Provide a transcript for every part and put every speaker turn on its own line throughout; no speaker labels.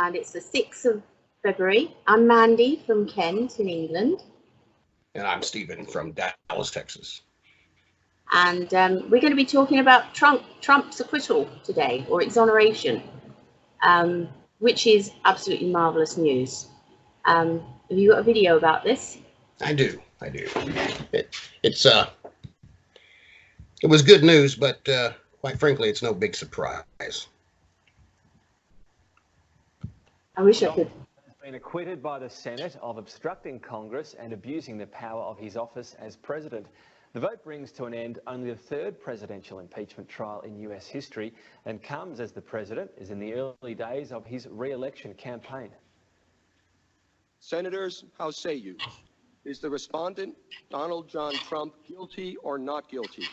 and it's the 6th of February. I'm Mandy from Kent in England.
And I'm Stephen from Dallas, Texas.
And we're going to be talking about Trump's acquittal today, or exoneration, which is absolutely marvelous news. Have you got a video about this?
I do. It was good news, but quite frankly, it's no big surprise.
I wish I could.
Has been acquitted by the Senate of obstructing Congress and abusing the power of his office as president. The vote brings to an end only the third presidential impeachment trial in US history and comes as the president is in the early days of his re-election campaign.
Senators, how say you? Is the respondent, Donald John Trump, guilty or not guilty?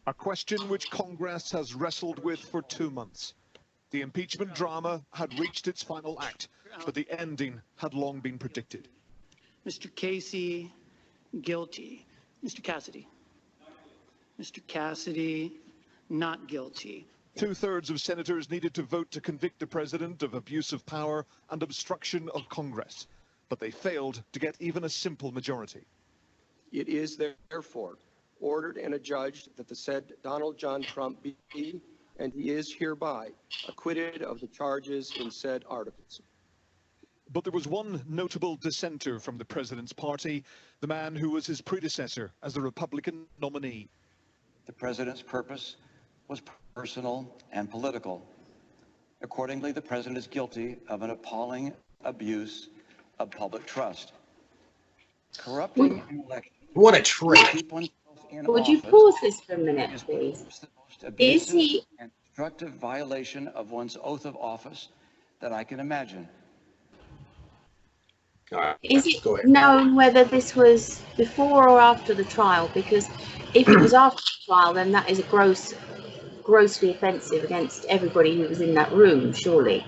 A question which Congress has wrestled with for 2 months. The impeachment drama had reached its final act, but the ending had long been predicted.
Mr. Casey, guilty. Mr. Cassidy. Mr. Cassidy, not guilty.
2/3 of senators needed to vote to convict the president of abuse of power and obstruction of Congress, but they failed to get even a simple majority.
It is therefore ordered and adjudged that the said Donald John Trump be, and he is hereby, acquitted of the charges in said articles.
But there was one notable dissenter from the president's party, the man who was his predecessor as the Republican nominee.
The president's purpose was personal and political. Accordingly, the president is guilty of an appalling abuse of public trust. Corrupting an election.
What a trick.
Would you pause this for a minute, please?
Is he and destructive violation of one's oath of office that I can imagine?
Is it known whether this was before or after the trial? Because if it was after the trial, then that is a grossly offensive against everybody who was in that room, surely.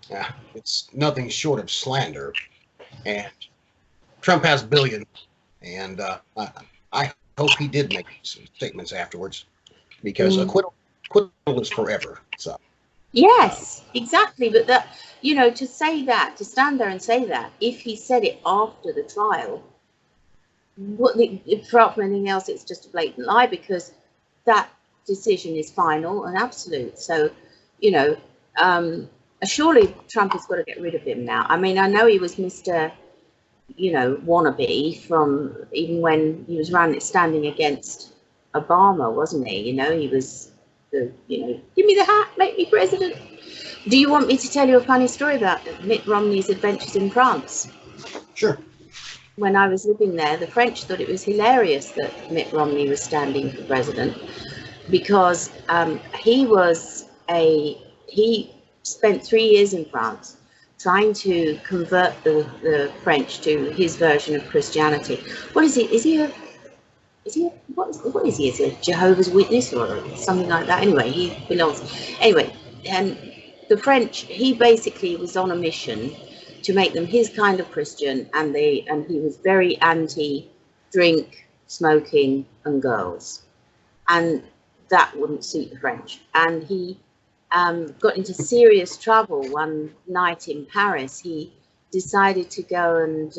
Yeah, it's nothing short of slander. And Trump has billions, and I hope he did make some statements afterwards, because acquittal is forever. So.
Yes, exactly. But that, you know, to say that, to stand there and say that, if he said it after the trial, apart from anything else, it's just a blatant lie, because that decision is final and absolute. So, you know, surely Trump has got to get rid of him now. I mean, I know he was Mr. you know, wannabe from even when he was standing against Obama, wasn't he? You know, he was the, you know, give me the hat, make me president. Do you want me to tell you a funny story about Mitt Romney's adventures in France?
Sure.
When I was living there, the French thought it was hilarious that Mitt Romney was standing for president, because he spent 3 years in France trying to convert the French to his version of Christianity. What is he? Is he a Jehovah's Witness or something like that? Anyway, he belongs. Anyway, and the French, he basically was on a mission to make them his kind of Christian, and he was very anti-drink, smoking, and girls, and that wouldn't suit the French. And he got into serious trouble one night in Paris. He decided to go and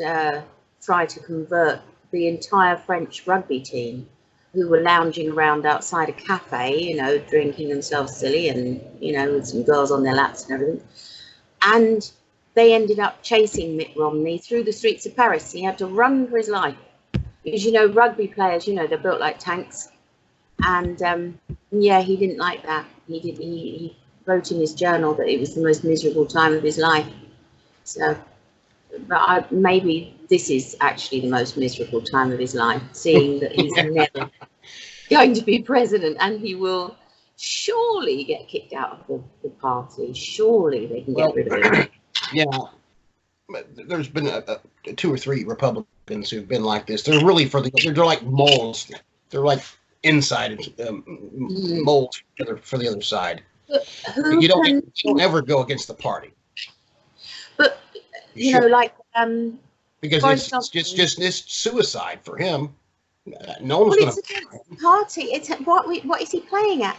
try to convert the entire French rugby team, who were lounging around outside a cafe, you know, drinking themselves silly and, you know, with some girls on their laps and everything. And they ended up chasing Mitt Romney through the streets of Paris. He had to run for his life. Because, you know, rugby players, you know, they're built like tanks. And yeah, he didn't like that. He wrote in his journal that it was the most miserable time of his life. So, but maybe this is actually the most miserable time of his life, seeing that he's never going to be president, and he will surely get kicked out of the party. Surely they can get rid of him.
Yeah, but there's been 2 or 3 Republicans who've been like this. They're really they're like moles. They're like inside moles for the other side. You don't ever go against the party.
But you know, like
because it's suicide for him. No one's going to.
It's against the party. It's what is he playing at?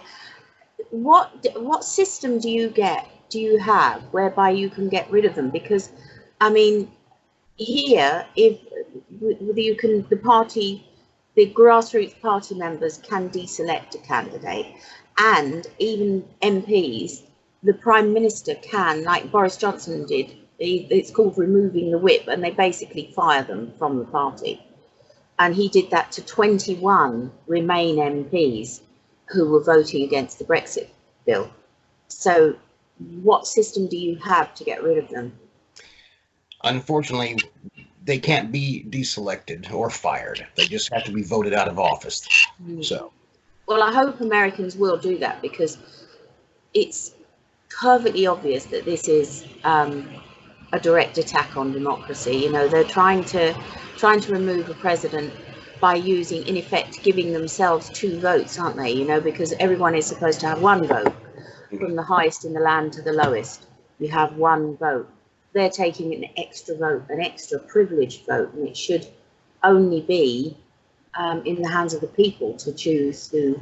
What system do you get do you have whereby you can get rid of them? Because, I mean, here, if you can, the grassroots party members can deselect a candidate, and even MPs, the Prime Minister can, like Boris Johnson did, it's called removing the whip, and they basically fire them from the party. And he did that to 21 Remain MPs who were voting against the Brexit bill. So what system do you have to get rid of them?
Unfortunately, they can't be deselected or fired. They just have to be voted out of office. So,
well, I hope Americans will do that, because it's perfectly obvious that this is a direct attack on democracy. You know, they're trying to remove a president by using, in effect, giving themselves 2 votes, aren't they? You know, because everyone is supposed to have 1 vote, from the highest in the land to the lowest. You have 1 vote. They're taking an extra vote, an extra privileged vote, and it should only be in the hands of the people to choose who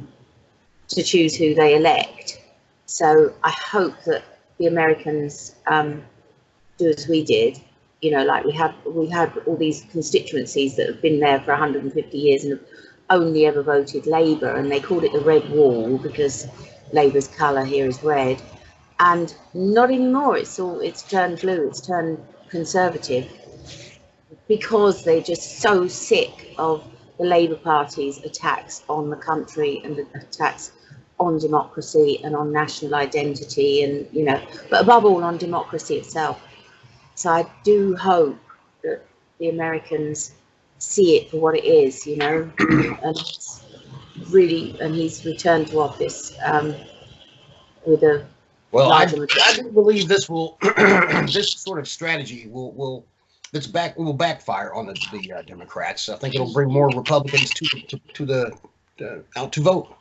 they elect. So I hope that the Americans do as we did. You know, like we had all these constituencies that have been there for 150 years and have only ever voted Labour, and they called it the Red Wall because Labour's colour here is red. And not anymore. It's turned blue. It's turned Conservative, because they're just so sick of the Labour Party's attacks on the country and the attacks on democracy and on national identity, and, you know, but above all on democracy itself. So I do hope that the Americans see it for what it is, you know, and he's returned to office with a.
Well, I do believe this will, this sort of strategy will backfire on the Democrats. I think it'll bring more Republicans out to vote.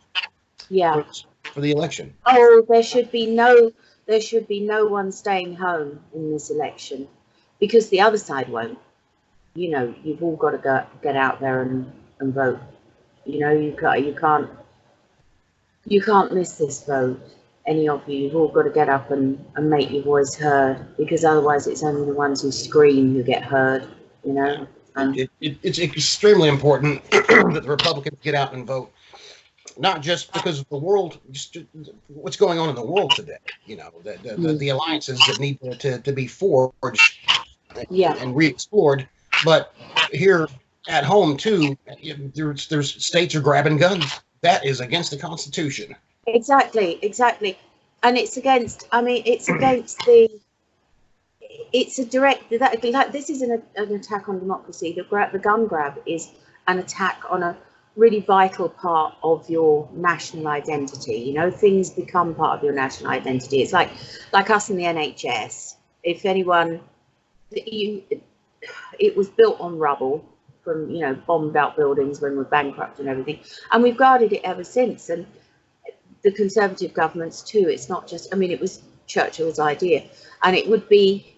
Yeah.
For the election.
Oh, there should be no one staying home in this election, because the other side won't. You know, you've all got to get out there and vote. You know, you can't miss this vote. Any of you, you've all got to get up and make your voice heard, because otherwise it's only the ones who scream who get heard, you know.
It's extremely important that the Republicans get out and vote, not just because of the world, just what's going on in the world today, you know, the alliances that need to be forged and re-explored, but here at home too, there's states are grabbing guns. That is against the Constitution. Exactly.
And it's against, it's a direct, like, this is an attack on democracy. The gun grab is an attack on a really vital part of your national identity. You know, things become part of your national identity. It's like us in the NHS. If anyone, it was built on rubble from, you know, bombed out buildings when we're bankrupt and everything, and we've guarded it ever since. And the Conservative governments too. It's not just, it was Churchill's idea, and it would be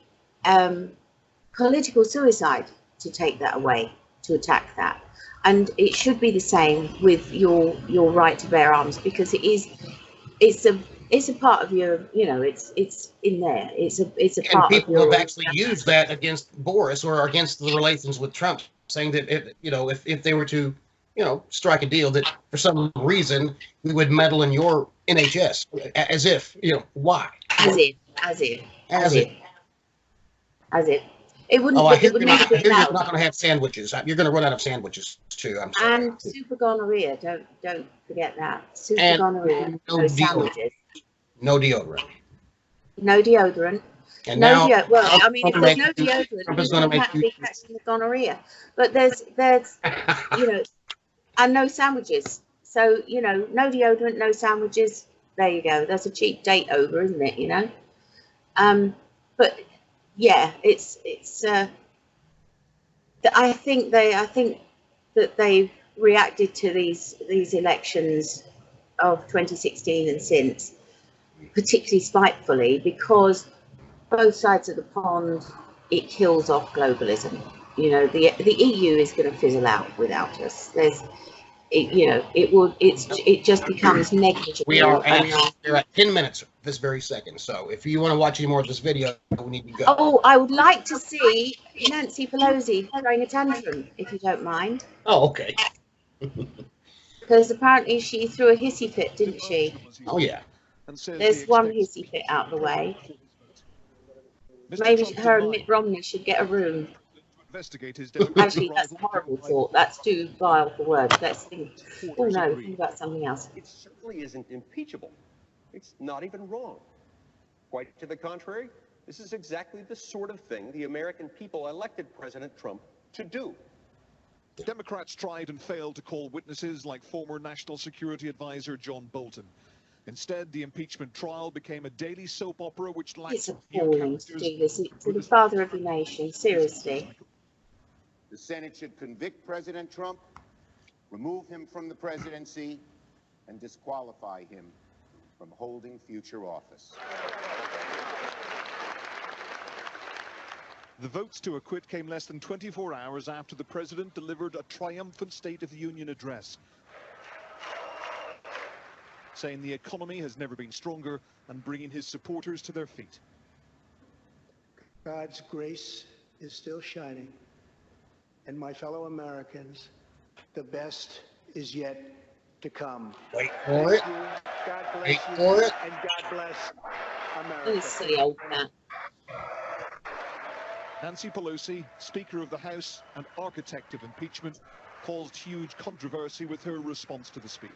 political suicide to take that away, to attack that. And it should be the same with your right to bear arms, because it's a part of your, you know, it's in there. It's a part of your.
People have actually used that against Boris or against the relations with Trump, saying that if they were to, you know, strike a deal, that for some reason we would meddle in your NHS, as if, you know, why?
As if. It wouldn't.
Oh, I hear you're not going to have sandwiches. You're going to run out of sandwiches too. I'm sorry.
And super gonorrhea. Don't forget that. Super gonorrhea. No sandwiches.
No deodorant.
No deodorant.
And no
deodorant. Well, if there's no deodorant, you don't have to be catching the gonorrhea. But there's you know, and no sandwiches. So, you know, no deodorant, no sandwiches. There you go. That's a cheap date over, isn't it? You know. But yeah, it's. I think that they've reacted to these elections of 2016 and since particularly spitefully, because both sides of the pond, it kills off globalism. You know, the EU is going to fizzle out without us. it just becomes negligible.
We are at 10 minutes this very second. So if you want to watch any more of this video, we need to go.
Oh, I would like to see Nancy Pelosi throwing a tantrum, if you don't mind.
Oh, okay.
Because apparently she threw a hissy fit, didn't she?
Oh, yeah.
There's one hissy fit out of the way. Maybe her and Mitt Romney should get a room. Actually, that's a horrible thought. That's too vile for words. Let's think. Oh no, think about something else.
It certainly isn't impeachable. It's not even wrong. Quite to the contrary, this is exactly the sort of thing the American people elected President Trump to do.
Democrats tried and failed to call witnesses like former National Security Advisor John Bolton. Instead, the impeachment trial became a daily soap opera which lacked...
It's appalling to do this to the father of the nation, seriously.
The Senate should convict President Trump, remove him from the presidency, and disqualify him from holding future office.
The votes to acquit came less than 24 hours after the president delivered a triumphant State of the Union address, saying the economy has never been stronger and bringing his supporters to their feet.
God's grace is still shining, and my fellow Americans, the best is yet to come.
Wait for it.
God bless
Wait
you,
for it.
and God bless America.
This silly old man.
Nancy Pelosi, Speaker of the House and architect of impeachment, caused huge controversy with her response to the speech.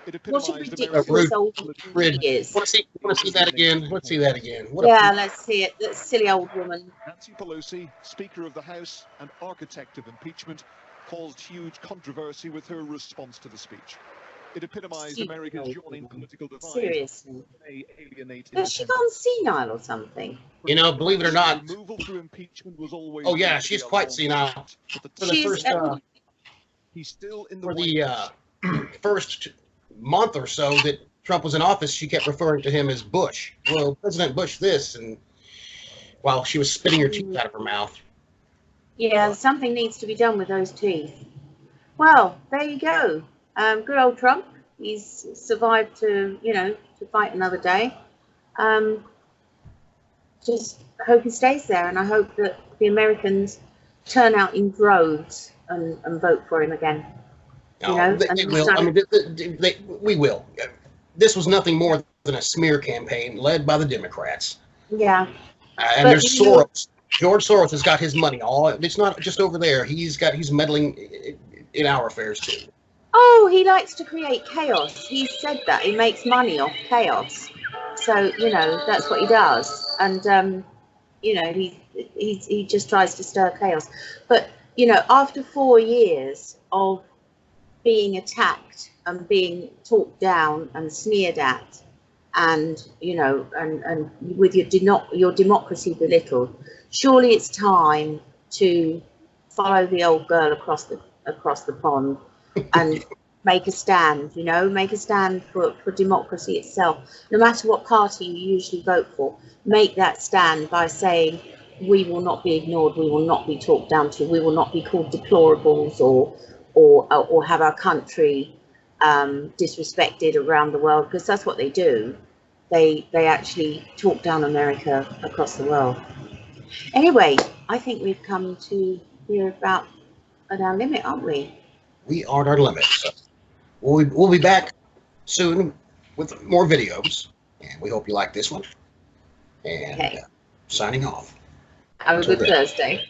It
What a
epitomized
ridiculous old woman he is.
Want to see that again? Let's see that again.
Yeah, let's see it. That silly old woman.
Nancy Pelosi, Speaker of the House and architect of impeachment, caused huge controversy with her response to the speech. It epitomized America's yawning political divide.
Seriously.
Alienate
Has she gone senile or something?
You know, believe it or not.
Removal through impeachment was always...
Oh yeah, she's quite senile. For the first,
he's still in the
for the first month or so that Trump was in office, she kept referring to him as Bush. Well, President Bush this, and while she was spitting her teeth out of her mouth.
Yeah, something needs to be done with those teeth. Well, there you go. Good old Trump. He's survived to fight another day. Just hope he stays there, and I hope that the Americans turn out in droves and vote for him again.
They will. I mean, we will. This was nothing more than a smear campaign led by the Democrats.
Yeah.
And there's Soros. George Soros has got his money all. It's not just over there. He's meddling in our affairs too.
Oh, he likes to create chaos. He said that he makes money off chaos. So that's what he does. And he just tries to stir chaos. But after 4 years of being attacked and being talked down and sneered at, and and with your democracy belittled, surely it's time to follow the old girl across the pond and make a stand. Make a stand for democracy itself. No matter what party you usually vote for, make that stand by saying, we will not be ignored, we will not be talked down to, we will not be called deplorables or have our country disrespected around the world, because that's what they do. They actually talk down America across the world. Anyway, I think we've come to we're about at our limit, aren't we?
We are at our limit. So we'll be back soon with more videos, and we hope you like this one. And signing off.
Have a good Thursday.